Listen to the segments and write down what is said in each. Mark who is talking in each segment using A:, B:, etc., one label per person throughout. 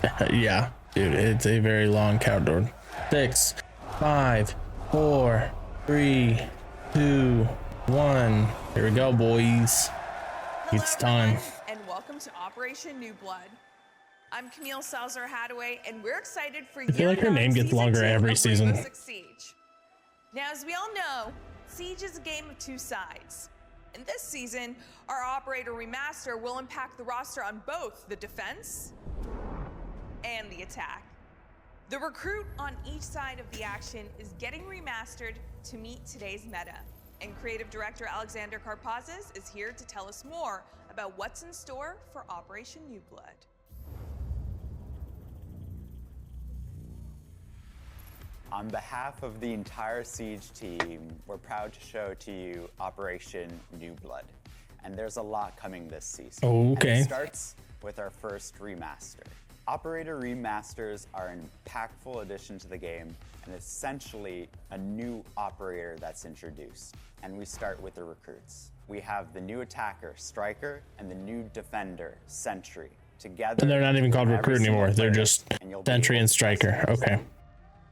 A: Yeah, dude, it's a very long countdown. 6, 5, 4, 3, 2, 1. Here we go, boys.
B: Hello,
A: It's time.
B: everyone, and welcome to Operation New Blood. I'm Camille Salzer-Hadaway, and we're excited for
A: I feel like her name gets longer every season.
B: Siege. Now, as we all know, Siege is a game of two sides. In this season, our Operator Remaster will impact the roster on both the defense and the attack. The recruit on each side of the action is getting remastered to meet today's meta. And creative director Alexander Karpazis is here to tell us more about what's in store for Operation New Blood.
C: On behalf of the entire Siege team, we're proud to show to you Operation New Blood. And there's a lot coming this season.
A: Oh, okay.
C: And it starts with our first remaster. Operator remasters are an impactful addition to the game and essentially a new operator that's introduced. And we start with the recruits. We have the new attacker, Striker, and the new defender, Sentry. Together,
A: And they're not even called recruit anymore. They're just Sentry and Striker. Okay.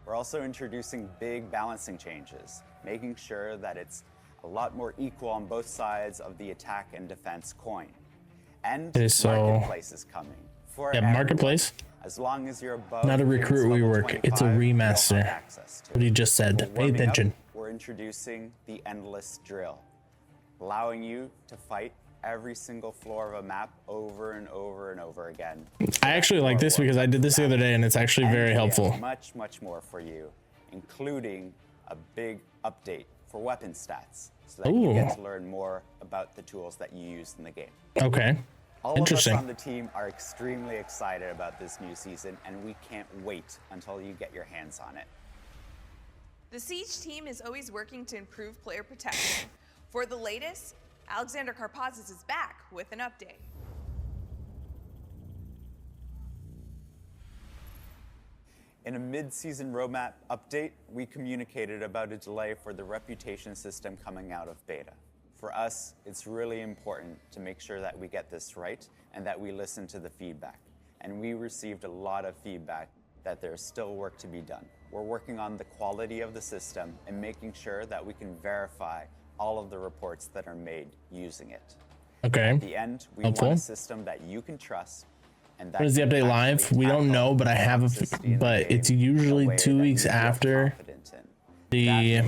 C: We're also introducing big balancing changes, making sure that it's a lot more equal on both sides of the attack and defense coin. And Marketplace is coming. For
A: Marketplace.
C: As long as you're above
A: Not a recruit rework, it's a remaster. What he just said. Pay attention.
C: We're introducing the Endless Drill, allowing you to fight every single floor of a map over and over and over again.
A: I actually like this because I did this the other day and it's actually very helpful.
C: Much more for you, including a big update for weapon stats so that you get to learn more about the tools that you use in the game.
A: Okay.
C: All of us on the team are extremely excited about this new season, and we can't wait until you get your hands on it.
B: The Siege team is always working to improve player protection. For the latest, Alexander Karpazis is back with an update.
C: In a mid-season roadmap update, we communicated about a delay for the reputation system coming out of beta. For us, it's really important to make sure that we get this right and that we listen to the feedback. And we received a lot of feedback that there's still work to be done. We're working on the quality of the system and making sure that we can verify all of the reports that are made using it.
A: Okay.
C: At the end, we want a system that you can trust. And that
A: when is the update live? We don't know, but I have but it's usually 2 weeks after the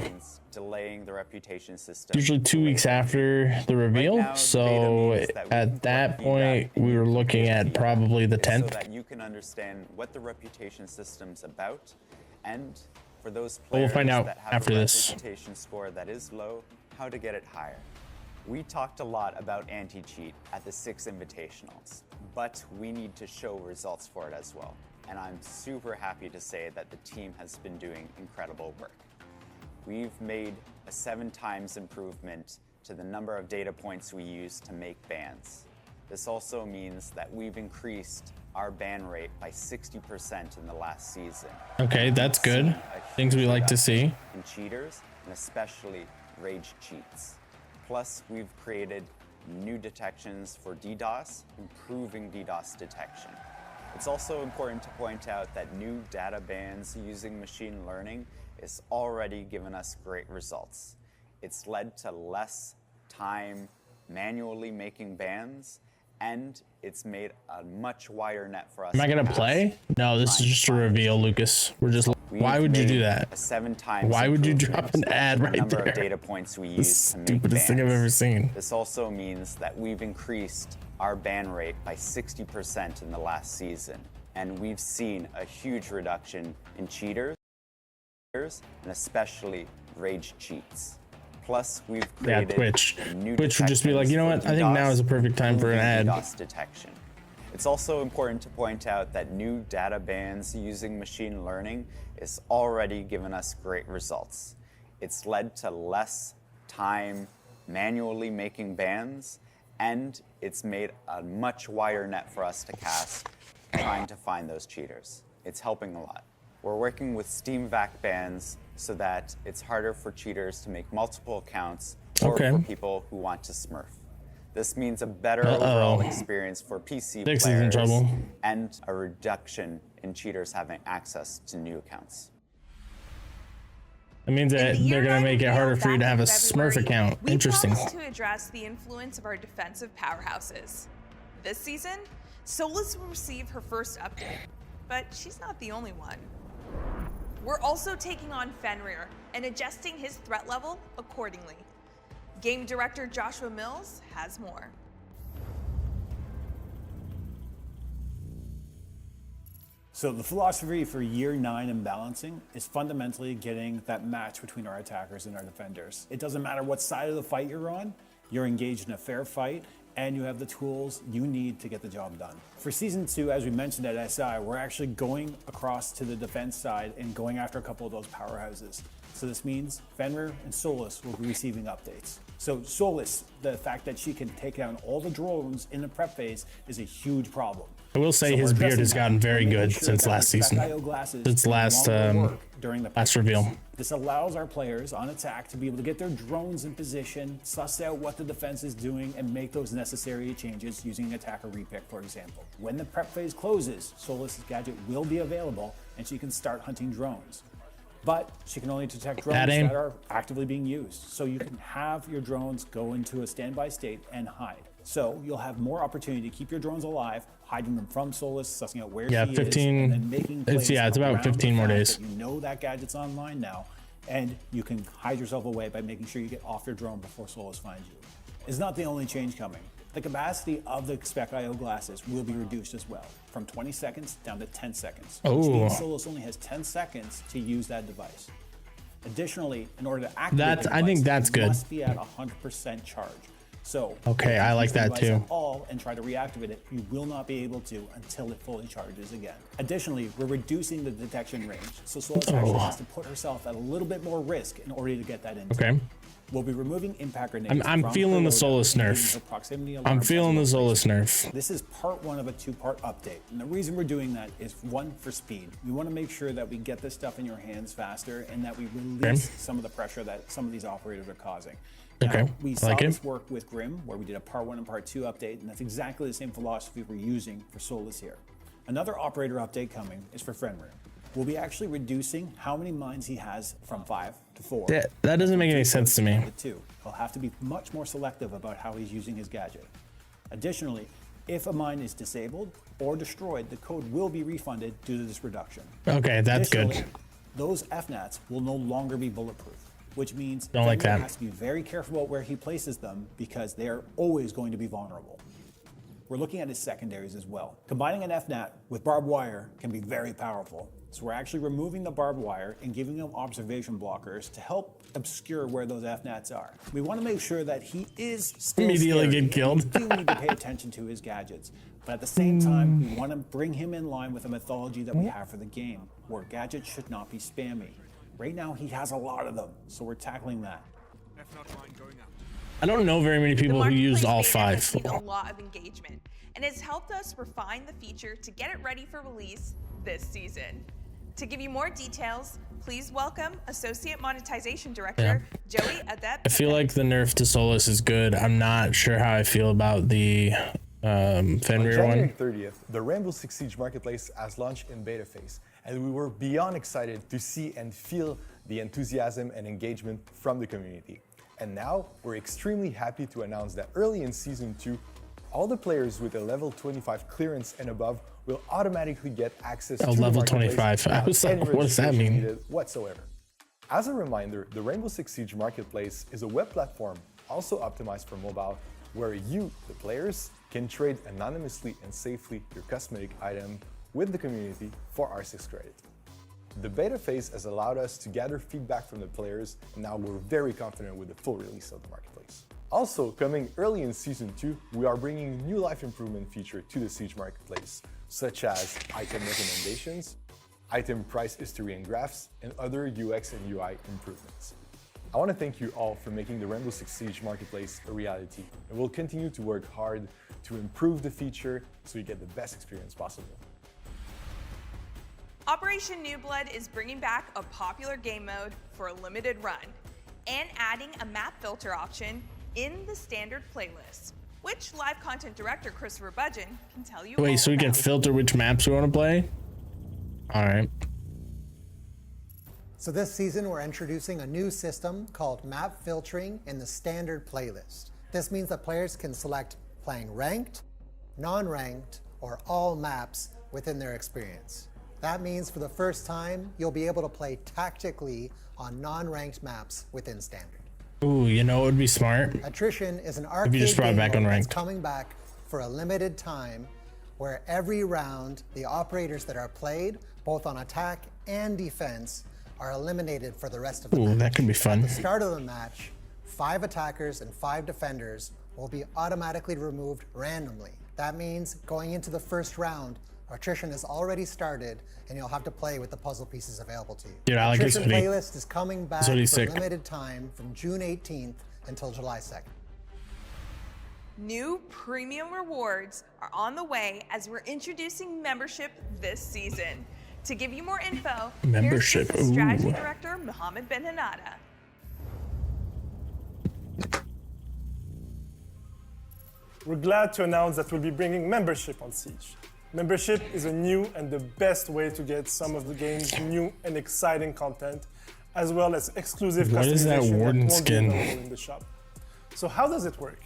C: delaying the reputation system.
A: Usually 2 weeks after the reveal. So at that point, we were looking at probably the 10th.
C: So that you can understand what the reputation system's about, and for those players
A: we'll find out
C: that have
A: after
C: a
A: this
C: reputation score that is low, how to get it higher. We talked a lot about anti-cheat at the 6 invitationals, but we need to show results for it as well. And I'm super happy to say that the team has been doing incredible work. We've made a 7 times improvement to the number of data points we use to make bans. This also means that we've increased our ban rate by 60% in the last season.
A: Okay, that's good. Things we like to see.
C: In cheaters, and especially rage cheats. Plus, we've created new detections for DDoS, improving DDoS detection. It's also important to point out that new data bans using machine learning is already given us great results. It's led to less time manually making bans, and it's made a much wider net for us.
A: Am I gonna play? No, this is just a reveal, Lucas. We're just. Why would you do that?
C: 7 times.
A: Why would you drop an ad right
C: number
A: there?
C: Of data points we use to make
A: Stupidest thing I've ever seen.
C: This also means that we've increased our ban rate by 60% in the last season, and we've seen a huge reduction in cheaters and especially rage cheats. Plus, we've created
A: Twitch.
C: new
A: Twitch would just be like, you know what? I think now is a perfect time for an ad.
C: DDoS detection. It's also important to point out that new data bans using machine learning is already given us great results. It's led to less time manually making bans, and it's made a much wider net for us to cast trying to find those cheaters. It's helping a lot. We're working with Steam VAC bans so that it's harder for cheaters to make multiple accounts or for people who want to smurf. This means a better overall experience for PC
A: Six is in
C: players
A: trouble.
C: and a reduction in cheaters having access to new accounts.
A: That means that they're gonna make it harder for you to have a Smurf account. Interesting.
B: We promised to address the influence of our defensive powerhouses. This season, Solis will receive her first update, but she's not the only one. We're also taking on Fenrir and adjusting his threat level accordingly. Game director Joshua Mills has more.
D: So the philosophy for year 9 in balancing is fundamentally getting that match between our attackers and our defenders. It doesn't matter what side of the fight you're on, you're engaged in a fair fight, and you have the tools you need to get the job done. For season 2, as we mentioned at SI, we're actually going across to the defense side and going after a couple of those powerhouses. So this means Fenrir and Solis will be receiving updates. So Solis, the fact that she can take down all the drones in the prep phase is a huge problem.
A: I will say his beard has gotten very good since last season. Since last reveal.
D: This allows our players on attack to be able to get their drones in position, suss out what the defense is doing, and make those necessary changes using attacker repick, for example. When the prep phase closes, Solis' gadget will be available, and she can start hunting drones. But she can only detect drones that are actively being used. So you can have your drones go into a standby state and hide. So you'll have more opportunity to keep your drones alive, hiding them from Solis, sussing out where she
A: 15,
D: is, and then making plays
A: it's about 15 more days.
D: You know that gadget's online now, and you can hide yourself away by making sure you get off your drone before Solis finds you. It's not the only change coming. The capacity of the Spec.io glasses will be reduced as well, from 20 seconds down to 10 seconds. Which means Solis only has 10 seconds to use that device. Additionally, in order to activate the device,
A: I think that's good.
D: It must be at 100% charge. So,
A: okay, I like that too.
D: And try to reactivate it, you will not be able to until it fully charges again. Additionally, we're reducing the detection range, so Solis actually has to put herself at a little bit more risk in order to get that in.
A: Okay.
D: We'll be removing impact grenades.
A: I'm feeling the Solis Nerf. I'm feeling the Solis Nerf.
D: This is part 1 of a 2-part update. And the reason we're doing that is 1, for speed. We want to make sure that we get this stuff in your hands faster and that we release some of the pressure that some of these operators are causing. Now, we saw this work with Grim, where we did a part 1 and part 2 update, and that's exactly the same philosophy we're using for Solis here. Another operator update coming is for Fenrir. We'll be actually reducing how many mines he has from 5 to 4.
A: That doesn't make any sense to me.
D: 2. He'll have to be much more selective about how he's using his gadget. Additionally, if a mine is disabled or destroyed, the code will be refunded due to this reduction.
A: Okay, that's good.
D: Those FNATs will no longer be bulletproof, which means
A: he
D: has to be very careful about where he places them because they're always going to be vulnerable. We're looking at his secondaries as well. Combining an FNAT with barbed wire can be very powerful. So we're actually removing the barbed wire and giving him observation blockers to help obscure where those FNATs are. We want to make sure that he is still
A: immediately get killed.
D: We do need to pay attention to his gadgets. But at the same time, we want to bring him in line with the mythology that we have for the game, where gadgets should not be spammy. Right now, he has a lot of them, so we're tackling that.
A: I don't know very many people who use all 5.
B: Has seen a lot of engagement, and it's helped us refine the feature to get it ready for release this season. To give you more details, please welcome Associate Monetization Director Joey Adep.
A: I feel like the nerf to Solis is good. I'm not sure how I feel about the Fenrir one.
E: On January 30th, the Rainbow Six Siege Marketplace has launched in beta phase, and we were beyond excited to see and feel the enthusiasm and engagement from the community. And now, we're extremely happy to announce that early in Season 2, all the players with a level 25 clearance and above will automatically get access to
A: level 25. I was like, what does that mean?
E: Whatsoever. As a reminder, the Rainbow Six Siege Marketplace is a web platform also optimized for mobile, where you, the players, can trade anonymously and safely your cosmetic item with the community for R6 credit. The beta phase has allowed us to gather feedback from the players, and now we're very confident with the full release of the marketplace. Also, coming early in Season 2, we are bringing new life improvement feature to the Siege Marketplace, such as item recommendations, item price history and graphs, and other UX and UI improvements. I want to thank you all for making the Rainbow Six Siege Marketplace a reality, and we'll continue to work hard to improve the feature so you get the best experience possible.
B: Operation New Blood is bringing back a popular game mode for a limited run and adding a map filter option in the standard playlist. which live content director Christopher Budgeon can tell you.
A: Wait,
B: all
A: so we can
B: about.
A: filter which maps we want to play? All right.
F: So this season, we're introducing a new system called map filtering in the standard playlist. This means that players can select playing ranked, non-ranked, or all maps within their experience. That means for the first time, you'll be able to play tactically on non-ranked maps within standard.
A: Ooh, you know what would be smart?
F: Attrition is an arcade
A: just brought it
F: game
A: back
F: mode
A: on
F: that's
A: ranked.
F: coming back for a limited time, where every round, the operators that are played, both on attack and defense, are eliminated for the rest of the
A: Ooh,
F: match.
A: that could be fun.
F: At the start of the match, 5 attackers and 5 defenders will be automatically removed randomly. That means going into the first round, attrition has already started, and you'll have to play with the puzzle pieces available to you.
A: Dude, I like this
F: Attrition
A: hoodie.
F: playlist is coming back for
A: hoodie's
F: a
A: sick.
F: limited time from June 18th until July 2nd.
B: New premium rewards are on the way as we're introducing membership this season. To give you more info,
A: Membership,
B: here's Strategy
A: ooh.
B: Director Mohammed Ben Hanada.
G: We're glad to announce that we'll be bringing membership on Siege. Membership is a new and the best way to get some of the game's new and exciting content, as well as exclusive
A: What is that
G: customization
A: warden
G: won't
A: skin?
G: be available in the shop. So how does it work?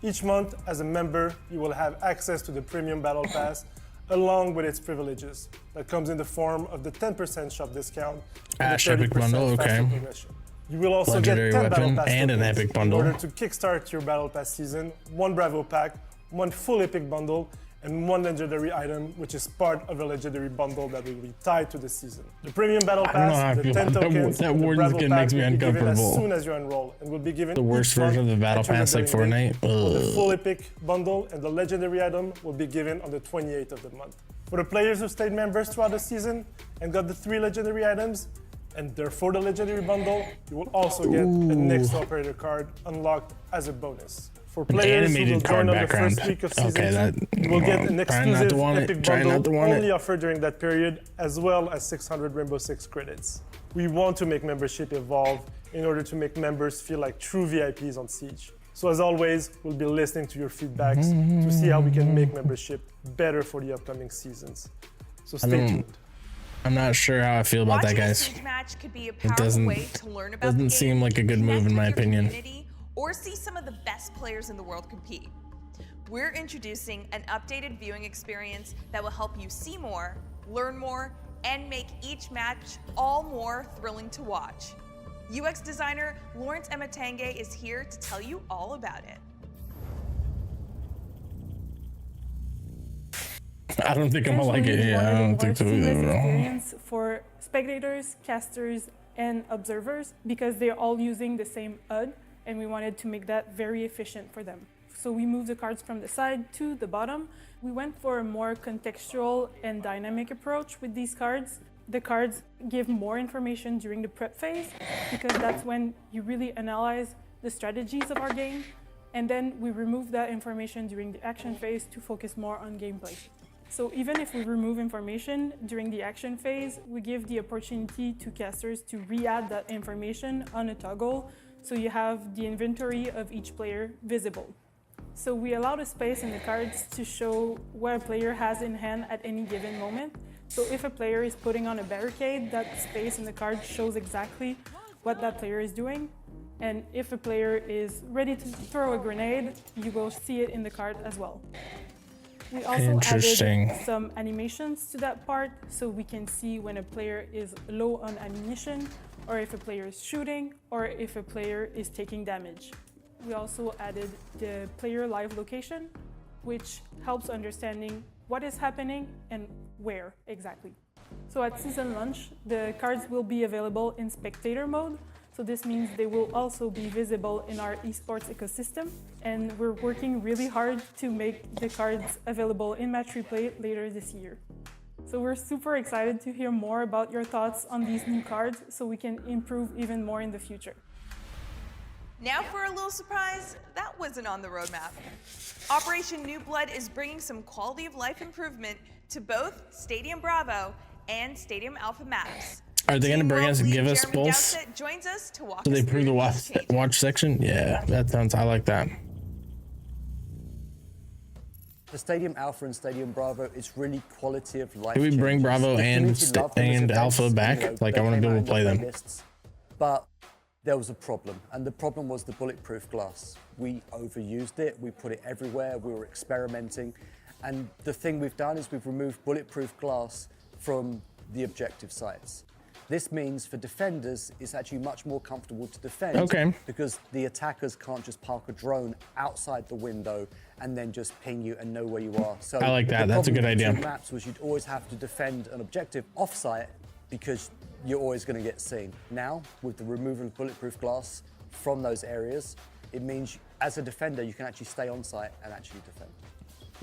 G: Each month, as a member, you will have access to the Premium Battle Pass, along with its privileges. That comes in the form of the 10% shop discount and
A: Ash
G: the 30%
A: Epic Bundle,
G: faster
A: okay.
G: progression. You will also
A: Legendary
G: get 10 Battle
A: weapon
G: Pass
A: and an
G: tokens
A: Epic Bundle.
G: in order to kickstart your Battle Pass season, 1 Bravo pack, 1 full Epic Bundle, and 1 legendary item, which is part of a legendary bundle that will be tied to the season. The Premium Battle
A: I don't know how I
G: Pass, the
A: feel
G: 10
A: about that
G: tokens,
A: that
G: and the
A: warden
G: Bravo
A: skin
G: pack
A: makes me
G: will be given as
A: uncomfortable.
G: soon as you enroll, and will be given
A: The worst
G: each month
A: version of the Battle
G: at your
A: Pass like
G: billing date.
A: Fortnite.
G: The
A: Ugh.
G: full Epic Bundle and the legendary item will be given on the 28th of the month. For the players who stayed members throughout the season and got the 3 legendary items, and therefore the legendary bundle, you will also get a next operator card unlocked as a bonus. For players who will
A: animated card
G: join on the
A: background.
G: first week of season
A: Okay,
G: 2,
A: that-
G: you will get an
A: trying not to
G: exclusive
A: want it,
G: Epic
A: trying not to
G: Bundle
A: want it.
G: only offered during that period, as well as 600 Rainbow Six credits. We want to make membership evolve in order to make members feel like true VIPs on Siege. So as always, we'll be listening to your feedbacks to see how we can make membership better for the upcoming seasons. So stay tuned.
A: I'm not sure how I feel about that,
B: Watching a
A: guys.
B: Siege match could be a powerful
A: doesn't-
B: way to learn about
A: doesn't
B: the game,
A: seem like a good move
B: connect
A: in my
B: with your
A: opinion.
B: community, or see some of the best players in the world compete. We're introducing an updated viewing experience that will help you see more, learn more, and make each match all more thrilling to watch. UX designer Lawrence Ematange is here to tell you all about it.
A: I don't think I'm gonna like it.
H: Essentially, we
A: Yeah, I
H: wanted a
A: don't
H: more
A: think so
H: seamless
A: either.
H: experience for spectators, casters, and observers because they're all using the same HUD, and we wanted to make that very efficient for them. So we moved the cards from the side to the bottom. We went for a more contextual and dynamic approach with these cards. The cards give more information during the prep phase because that's when you really analyze the strategies of our game. And then we remove that information during the action phase to focus more on gameplay. So even if we remove information during the action phase, we give the opportunity to casters to re-add that information on a toggle so you have the inventory of each player visible. So we allow the space in the cards to show what a player has in hand at any given moment. So if a player is putting on a barricade, that space in the card shows exactly what that player is doing. And if a player is ready to throw a grenade, you will see it in the card as well. We also
A: Interesting.
H: added some animations to that part so we can see when a player is low on ammunition, or if a player is shooting, or if a player is taking damage. We also added the player live location, which helps understanding what is happening and where exactly. So at season launch, the cards will be available in spectator mode. So this means they will also be visible in our esports ecosystem. And we're working really hard to make the cards available in match replay later this year. So we're super excited to hear more about your thoughts on these new cards so we can improve even more in the future.
B: Now for a little surprise, that wasn't on the roadmap. Operation New Blood is bringing some quality of life improvement to both Stadium Bravo and Stadium Alpha maps.
A: Are they gonna
B: Team
A: bring
B: World
A: us,
B: lead
A: give us
B: Jeremy
A: both?
B: Dowsett joins us to walk
A: So they
B: us
A: improve
B: through
A: the
B: these changes.
A: watch section? Yeah, that sounds, I like that.
I: The Stadium Alpha and Stadium Bravo, it's really quality of life.
A: Can we bring
I: changes.
A: Bravo
I: The
A: and
I: community loved them as events,
A: Alpha back?
I: you know,
A: Like,
I: they
A: I want to
I: came
A: be
I: out
A: able
I: in
A: to play
I: the
A: them.
I: playlists. But there was a problem, and the problem was the bulletproof glass. We overused it, we put it everywhere, we were experimenting, and the thing we've done is we've removed bulletproof glass from the objective sites. This means for defenders, it's actually much more comfortable to defend because the attackers can't just park a drone outside the window and then just ping you and know where you are. So
A: I like that. That's a good idea.
I: The maps was you'd always have to defend an objective off-site because you're always going to get seen. Now, with the removal of bulletproof glass from those areas, it means as a defender, you can actually stay on site and actually defend.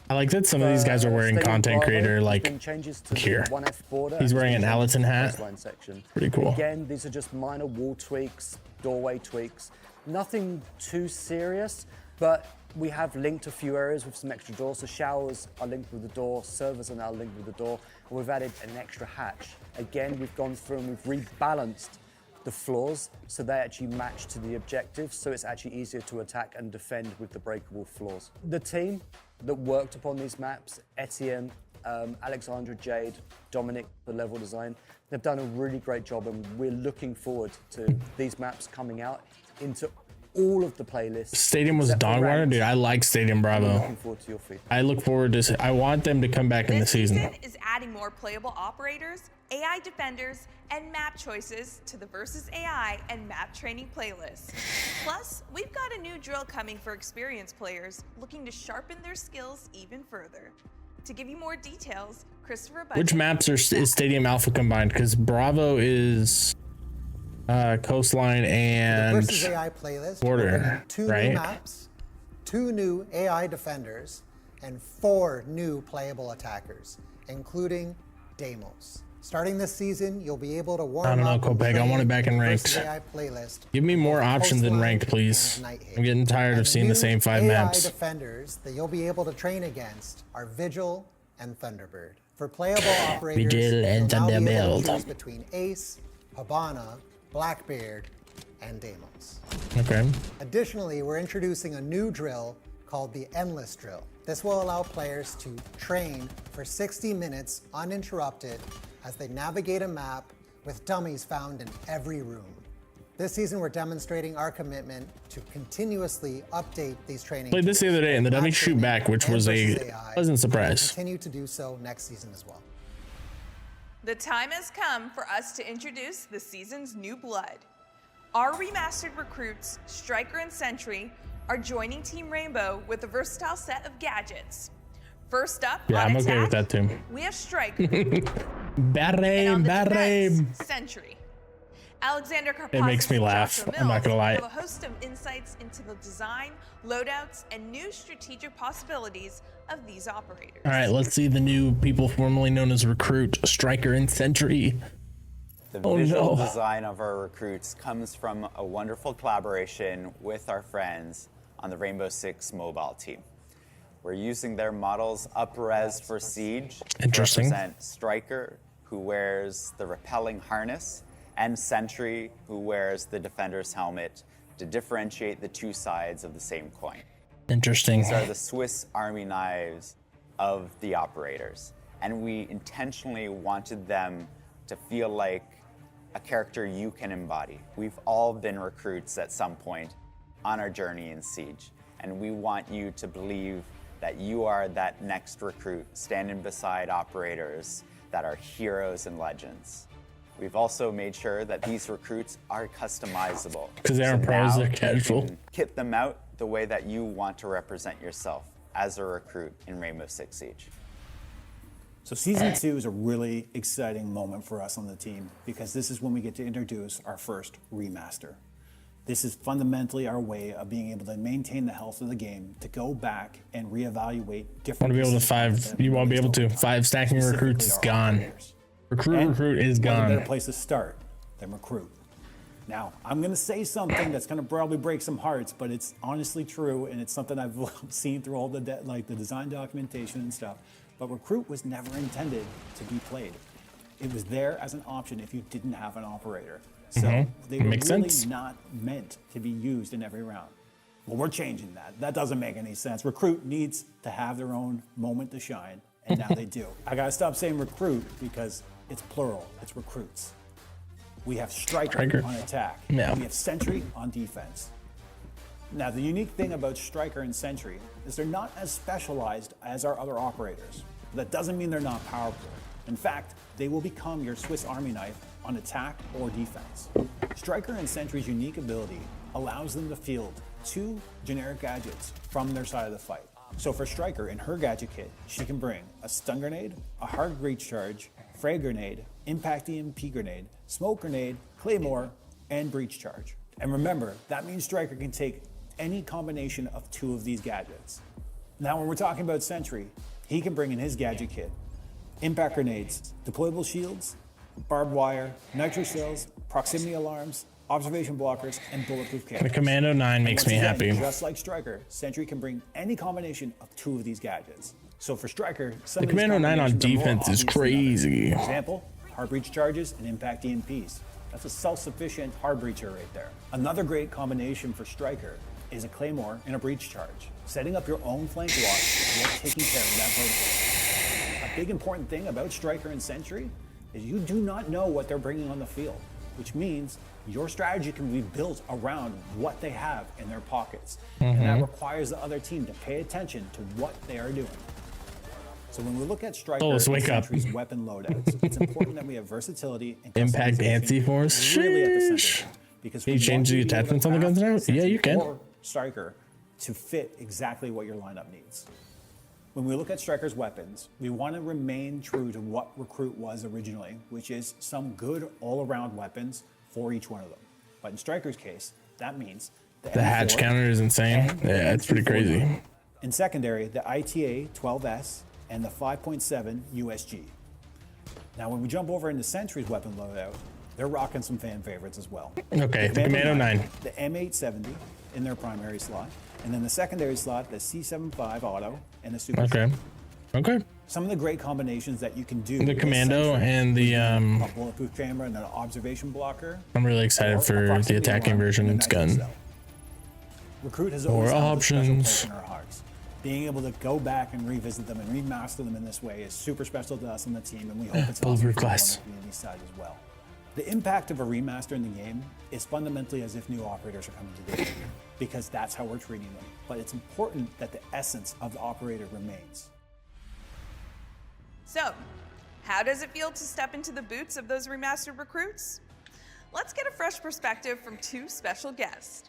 A: I like that some of these guys are wearing
I: Stadium
A: content
I: Bravo,
A: creator
I: there's
A: like
I: been changes to the
A: here.
I: 1F border.
A: He's wearing an Allerton hat.
I: Baseline section.
A: Pretty cool.
I: Again, these are just minor wall tweaks, doorway tweaks. Nothing too serious, but we have linked a few areas with some extra doors. So showers are linked with the door, servers are now linked with the door, and we've added an extra hatch. Again, we've gone through and we've rebalanced the floors so they actually match to the objectives, so it's actually easier to attack and defend with the breakable floors. The team that worked upon these maps, Etienne, Alexandra Jade, Dominic, the level design, they've done a really great job, and we're looking forward to these maps coming out into all of the playlists.
A: Stadium was dog water, dude. I like Stadium Bravo.
I: Looking forward to your feedback.
A: I look forward to. I want them to come back in the
B: This
A: season.
B: is adding more playable operators, AI defenders, and map choices to the Versus AI and map training playlists. Plus, we've got a new drill coming for experienced players looking to sharpen their skills even further. To give you more details, Christopher Budget.
A: Which maps is Stadium Alpha combined? Because Bravo is coastline
F: The
A: and
F: Versus AI playlist
A: border,
F: two
A: right?
F: new maps, 2 new AI defenders, and 4 new playable attackers, including Deimos. Starting this season, you'll be able to warm up.
A: I don't know,
F: and
A: Kopeg. I want it back in
F: train
A: ranked.
F: Versus AI playlist.
A: Give me more options in ranked, please. I'm getting tired of seeing the same 5 maps.
F: AI defenders that you'll be able to train against are Vigil and Thunderbird. For playable operators,
A: Vigil and
F: you'll now be able to
A: Thunderbird.
F: choose between Ace, Habana, Blackbeard, and Deimos.
A: Okay.
F: Additionally, we're introducing a new drill called the Endless Drill. This will allow players to train for 60 minutes uninterrupted as they navigate a map with dummies found in every room. This season, we're demonstrating our commitment to continuously update these training
A: Played this the other day, and the dummies shoot back, which was a pleasant surprise.
F: Continue to do so next season as well.
B: The time has come for us to introduce the season's new blood. Our remastered recruits, Striker and Sentry, are joining Team Rainbow with a versatile set of gadgets. First up,
A: Yeah,
B: on
A: I'm okay with
B: attack,
A: that too.
B: we have Striker.
A: Barre,
B: And on the
A: barre.
B: defense, Sentry. Alexander Karpazis
A: It makes me
B: and
A: laugh.
B: Joshua
A: I'm not gonna
B: Mills
A: lie.
B: have a host of insights into the design, loadouts, and new strategic possibilities of these operators.
A: All right, let's see the new people formerly known as Recruit, Striker, and Sentry.
C: The
A: Oh,
C: visual
A: no.
C: design of our recruits comes from a wonderful collaboration with our friends on the Rainbow Six mobile team. We're using their models up-res for Siege
A: Interesting.
C: to represent Striker, who wears the repelling harness, and Sentry, who wears the defender's helmet, to differentiate the two sides of the same coin.
A: Interesting.
C: These are the Swiss Army knives of the operators, and we intentionally wanted them to feel like a character you can embody. We've all been recruits at some point on our journey in Siege, and we want you to believe that you are that next recruit standing beside operators that are heroes and legends. We've also made sure that these recruits are customizable.
A: 'Cause they aren't pros,
C: now
A: they're
C: you
A: casual.
C: can kit them out the way that you want to represent yourself as a recruit in Rainbow Six Siege.
D: So season 2 is a really exciting moment for us on the team because this is when we get to introduce our first remaster. This is fundamentally our way of being able to maintain the health of the game, to go back and reevaluate different.
A: Want to be able to you won't be able to. 5 stacking recruits is gone. Recruit is
D: What a better
A: gone.
D: place to start than recruit. Now, I'm going to say something that's going to probably break some hearts, but it's honestly true, and it's something I've seen through all the the design documentation and stuff. But recruit was never intended to be played. It was there as an option if you didn't have an operator. So they were
A: Makes
D: really
A: sense.
D: not meant to be used in every round. Well, we're changing that. That doesn't make any sense. Recruit needs to have their own moment to shine, and now they do. I gotta stop saying recruit because it's plural, it's recruits. We have Striker on attack.
A: Yeah.
D: We have Sentry on defense. Now, the unique thing about Striker and Sentry is they're not as specialized as our other operators. That doesn't mean they're not powerful. In fact, they will become your Swiss Army knife on attack or defense. Striker and Sentry's unique ability allows them to field 2 generic gadgets from their side of the fight. So for Striker, in her gadget kit, she can bring a stun grenade, a hard breach charge, frag grenade, impact EMP grenade, smoke grenade, claymore, and breach charge. And remember, that means Striker can take any combination of 2 of these gadgets. Now, when we're talking about Sentry, he can bring in his gadget kit impact grenades, deployable shields, barbed wire, nitro cells, proximity alarms, observation blockers, and bulletproof cameras.
A: The Commando 9 makes me happy.
D: Just like Striker, Sentry can bring any combination of 2 of these gadgets. So for Striker, some
A: The
D: of these
A: Commando 9 on
D: combinations are more
A: defense is
D: obvious than others.
A: crazy.
D: For example, hard breach charges and impact EMPs. That's a self-sufficient hard breacher right there. Another great combination for Striker is a claymore and a breach charge, setting up your own flank watch while taking care of that vertical. A big important thing about Striker and Sentry is you do not know what they're bringing on the field, which means your strategy can be built around what they have in their pockets. And that requires the other team to pay attention to what they are doing. So when we look at Striker and Sentry's weapon loadouts, it's important that we have versatility and
A: Impact anti-force.
D: really at the center. Because
A: Can you change the attachments on the guns now? Yeah, you can.
D: Or Striker to fit exactly what your lineup needs. When we look at Striker's weapons, we want to remain true to what Recruit was originally, which is some good all-around weapons for each one of them. But in Striker's case, that means
A: The hatch counter is insane. Yeah, it's pretty crazy.
D: In secondary, the ITA 12S and the 5.7 USG. Now, when we jump over into Sentry's weapon loadout, they're rocking some fan favorites as well.
A: Okay, the Commando 9.
D: The M870 in their primary slot, and then the secondary slot, the C75 Auto and the Super.
A: Okay.
D: Some of the great combinations that you can do.
A: The Commando and the
D: a bulletproof camera and an observation blocker.
A: I'm really excited for the attacking version. It's gun.
D: Recruit has
A: More
D: always held a special
A: options.
D: place in our hearts. Being able to go back and revisit them and remaster them in this way is super special to us on the team, and we hope it's awesome for
A: class.
D: the community side as well. The impact of a remaster in the game is fundamentally as if new operators are coming to the game, because that's how we're treating them. But it's important that the essence of the operator remains.
B: So, how does it feel to step into the boots of those remastered recruits? Let's get a fresh perspective from 2 special guests.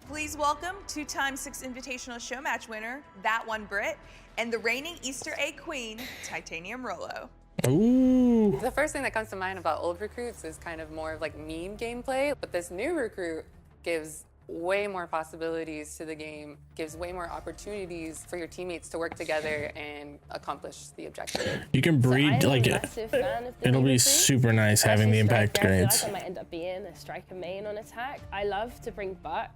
B: Please welcome 2-time 6 Invitational Show Match winner, That One Brit, and the reigning Easter egg queen, Titanium Rolo.
A: Ooh.
J: The first thing that comes to mind about old recruits is kind of more of like meme gameplay, but this new recruit gives way more possibilities to the game, gives way more opportunities for your teammates to work together and accomplish the objective.
A: You can breed like it. It'll be super nice having the impact grenades.
K: I might end up being a Striker main on attack. I love to bring buck,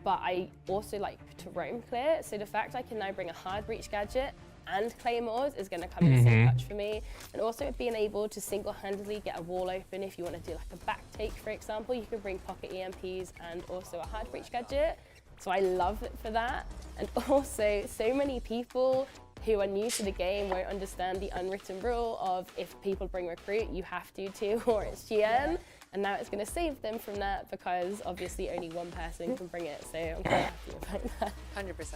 K: but I also like to roam clear. So the fact I can now bring a hard breach gadget and claymores is going to come in so much for me. And also being able to single-handedly get a wall open if you want to do like a back take, for example. You can bring pocket EMPs and also a hard breach gadget. So I love it for that. And also, so many people who are new to the game won't understand the unwritten rule of if people bring recruit, you have to too, or it's GN. And now it's going to save them from that because obviously only one person can bring it. So I'm quite happy about that.
J: 100%.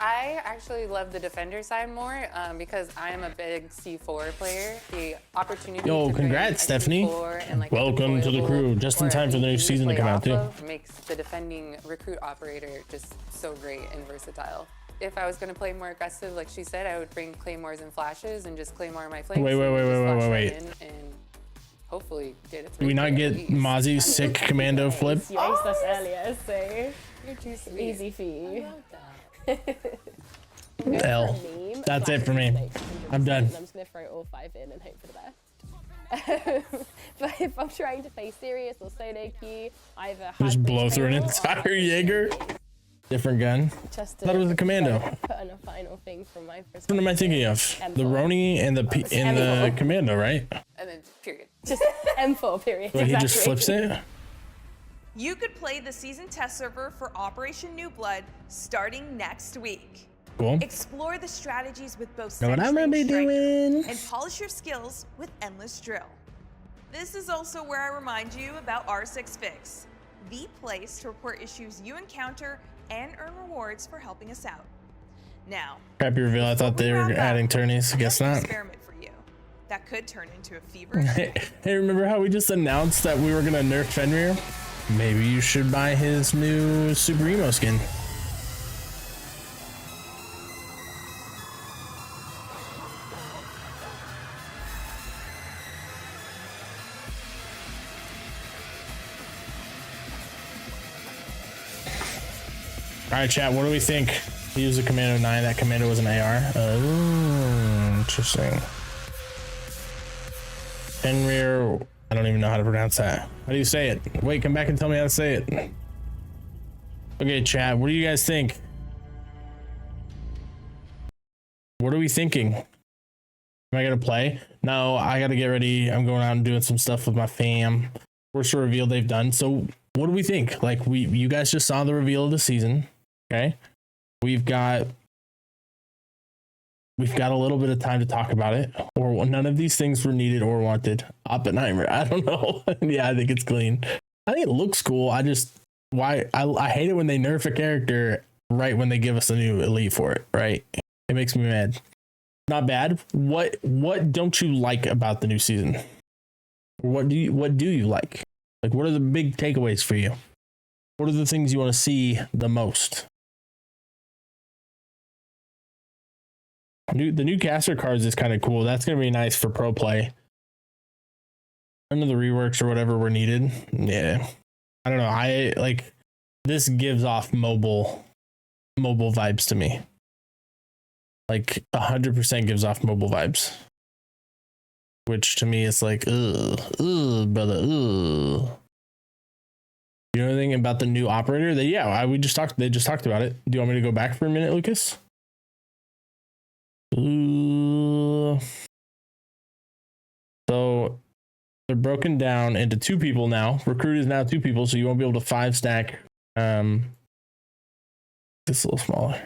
J: I actually love the defender side more because I'm a big C4 player. The opportunity
A: Yo,
J: to
A: congrats,
J: bring a
A: Stephanie.
J: C4 and, like,
A: Welcome to the crew, just in time for the new season to come out too.
J: Makes the defending recruit operator just so great and versatile. If I was going to play more aggressive, like she said, I would bring claymores and flashes and just claymore my flanks.
A: Wait.
J: And hopefully get it.
A: Do we not get Mozzie's sick commando flip?
K: You aced us earlier, so
J: You're too sweet.
K: easy for you.
A: L. That's it for me. I'm done.
K: I'm just going to throw all 5 in and hope for the best. But if I'm trying to play serious or solo queue, either
A: Just blow through an entire Jaeger. Different gun.
K: Just
A: Thought it was a commando.
K: Put on a final thing from my perspective.
A: What am I thinking of? The RoC and the commando, right?
J: And then period.
K: Just M4 period.
A: Wait, he just
K: exactly.
A: flips it?
B: You could play the season test server for Operation New Blood starting next week.
A: Cool.
B: Explore the strategies with both
A: Know what
B: Sentry
A: I'm gonna
B: and
A: be
B: Striker,
A: doing.
B: and polish your skills with Endless Drill. This is also where I remind you about R6 Fix, the place to report issues you encounter and earn rewards for helping us out. Now,
A: Crappy reveal. I thought they were
B: wrap up,
A: adding tourneys.
B: I
A: Guess
B: have an
A: not.
B: experiment for you that could turn into a fever.
A: Hey, remember how we just announced that we were gonna nerf Fenrir? Maybe you should buy his new Super Emo skin. All right, chat. What do we think? He used a Commando 9. That Commando was an AR. Oh, interesting. Fenrir. I don't even know how to pronounce that. How do you say it? Wait, come back and tell me how to say it. Okay, chat. What do you guys think? What are we thinking? Am I gonna play? No, I gotta get ready. I'm going out and doing some stuff with my fam. First reveal they've done. So, what do we think? Like, you guys just saw the reveal of the season. Okay, we've got a little bit of time to talk about it, or none of these things were needed or wanted. Oppenheimer, I don't know. Yeah, I think it's clean. I think it looks cool. I hate it when they nerf a character right when they give us a new elite for it, right? It makes me mad. Not bad. What don't you like about the new season? What do you like? Like, what are the big takeaways for you? What are the things you want to see the most? The new caster cards is kind of cool. That's going to be nice for pro play. None of the reworks or whatever were needed. Yeah. I don't know. I like this gives off mobile vibes to me. Like 100% gives off mobile vibes. Which to me is like, brother, You know anything about the new operator? They just talked about it. Do you want me to go back for a minute, Lucas? So they're broken down into 2 people now. Recruit is now 2 people, so you won't be able to 5 stack. This is a little smaller.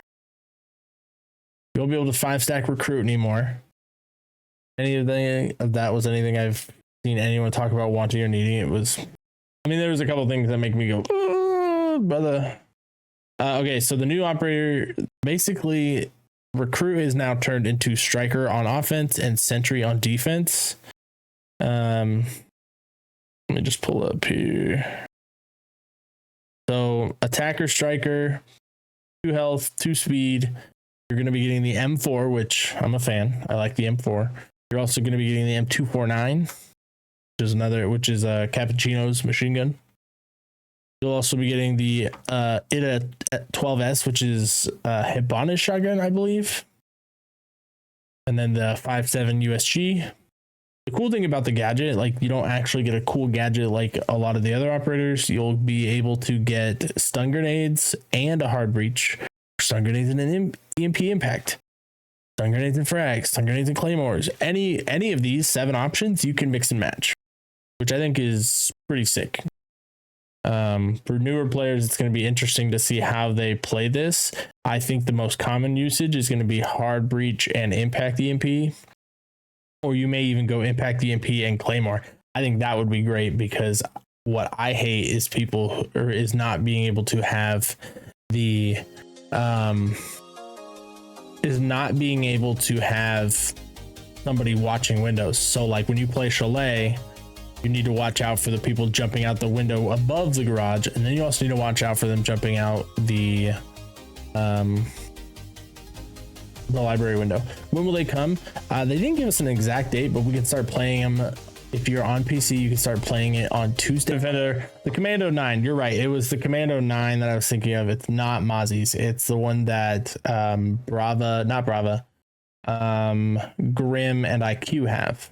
A: You won't be able to 5 stack recruit anymore. Anything of that was anything I've seen anyone talk about wanting or needing. It was, I mean, there was a couple things that make me go, brother. Okay, so the new operator, basically, recruit is now turned into striker on offense and sentry on defense. Let me just pull up here. So attacker, striker, 2 health, 2 speed. You're going to be getting the M4, which I'm a fan. I like the M4. You're also going to be getting the M249, which is Cappuccino's machine gun. You'll also be getting the ITA 12S, which is Hibana's shotgun, I believe. And then the 5.7 USG. The cool thing about the gadget, like, you don't actually get a cool gadget like a lot of the other operators. You'll be able to get stun grenades and a hard breach, stun grenades and an EMP impact, stun grenades and frags, stun grenades and claymores. Any of these 7 options you can mix and match, which I think is pretty sick. For newer players, it's going to be interesting to see how they play this. I think the most common usage is going to be hard breach and impact EMP, or you may even go impact EMP and claymore. I think that would be great, because what I hate is is not being able to have the somebody watching windows. So like when you play Chalet, you need to watch out for the people jumping out the window above the garage, and then you also need to watch out for them jumping out the library window. When will they come? They didn't give us an exact date, but we can start playing them. If you're on PC, you can start playing it on Tuesday. The Commando 9, you're right. It was the Commando 9 that I was thinking of. It's not Mozzie's. It's the one that Grim and IQ have.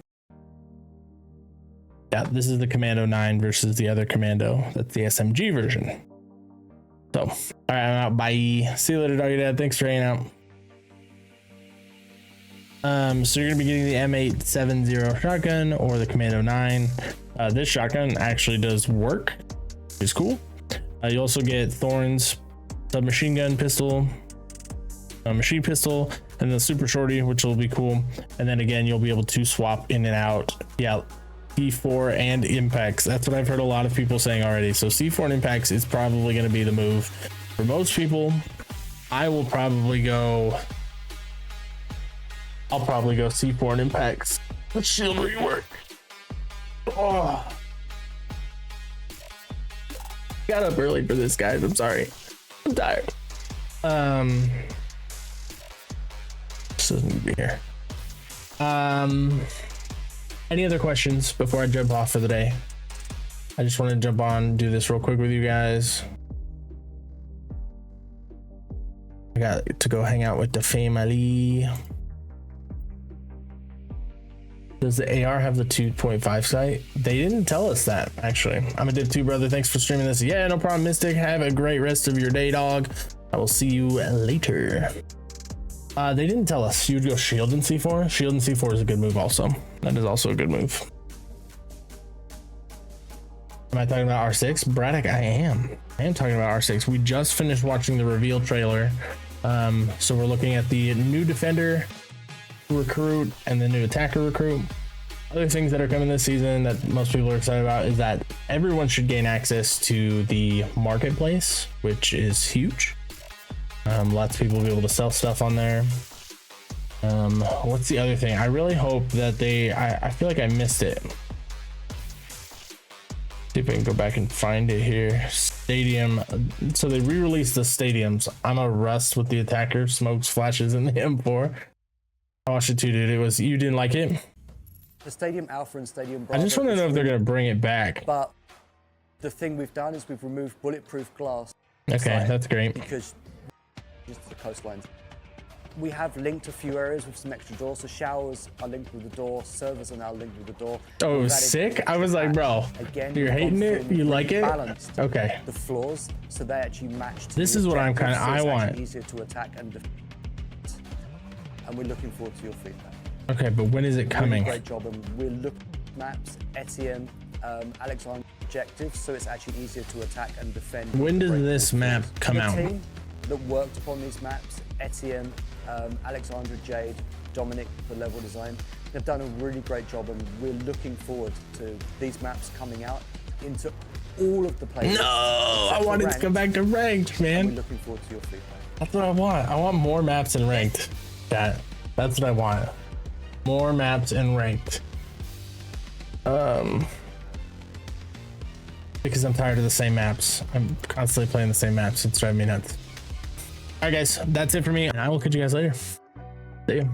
A: Yeah, this is the Commando 9 versus the other Commando. That's the SMG version. So, all right, I'm out. Bye. See you later, doggy dad. Thanks for hanging out. So you're gonna be getting the M870 shotgun or the Commando 9. This shotgun actually does work. It's cool. You also get Thorn's submachine gun pistol, a machine pistol, and the super shorty, which will be cool. And then again, you'll be able to swap in and out. Yeah, C4 and impacts. That's what I've heard a lot of people saying already. So C4 and impacts is probably going to be the move for most people. I'll probably go C4 and impacts. Let's shield rework. Oh, got up early for this, guys. I'm sorry. I'm tired. This doesn't need to be here. Any other questions before I jump off for the day? I just want to jump on, do this real quick with you guys. I got to go hang out with the family. Does the AR have the 2.5 sight? They didn't tell us that, actually. I'm a Div 2 brother. Thanks for streaming this. Yeah, no problem, Mystic. Have a great rest of your day, dog. I will see you later. They didn't tell us you'd go shield and C4. Shield and C4 is a good move also. That is also a good move. Am I talking about R6? Braddock, I am talking about R6. We just finished watching the reveal trailer. So we're looking at the new defender recruit and the new attacker recruit. Other things that are coming this season that most people are excited about is that everyone should gain access to the marketplace, which is huge. Lots of people will be able to sell stuff on there. What's the other thing? I really hope that I feel like I missed it. See if I can go back and find it here. Stadium. So they re-released the stadiums. I'm a rust with the attacker, smokes, flashes in the M4. I watched it too, dude. You didn't like it?
I: The Stadium Alpha and Stadium Bravo.
A: I just want to know if they're going to bring it back.
I: But the thing we've done is we've removed bulletproof glass.
A: Okay, that's great.
I: Because just the coastlines. We have linked a few areas with some extra doors. So showers are linked with the door. Servers are now linked with the door.
A: Oh, it was sick? I was like, bro, you're hating it? You like it?
I: Balanced
A: okay.
I: The floors, so they actually match.
A: This is what I want.
I: Easier to attack and defend. And we're looking forward to your feedback.
A: Okay, but when is it coming?
I: Great job, and we're looking at maps, Etienne, Alexander objectives, so it's actually easier to attack and defend.
A: When does this map come out?
I: The team that worked upon these maps, Etienne, Alexandra, Jade, Dominic, the level design, they've done a really great job, and we're looking forward to these maps coming out into all of the players.
A: No, I want it to come back to ranked, man.
I: We're looking forward to your feedback.
A: That's what I want. I want more maps in ranked. That's what I want. More maps in ranked. Because I'm tired of the same maps. I'm constantly playing the same maps. It's driving me nuts. All right, guys, that's it for me, and I will catch you guys later. See you.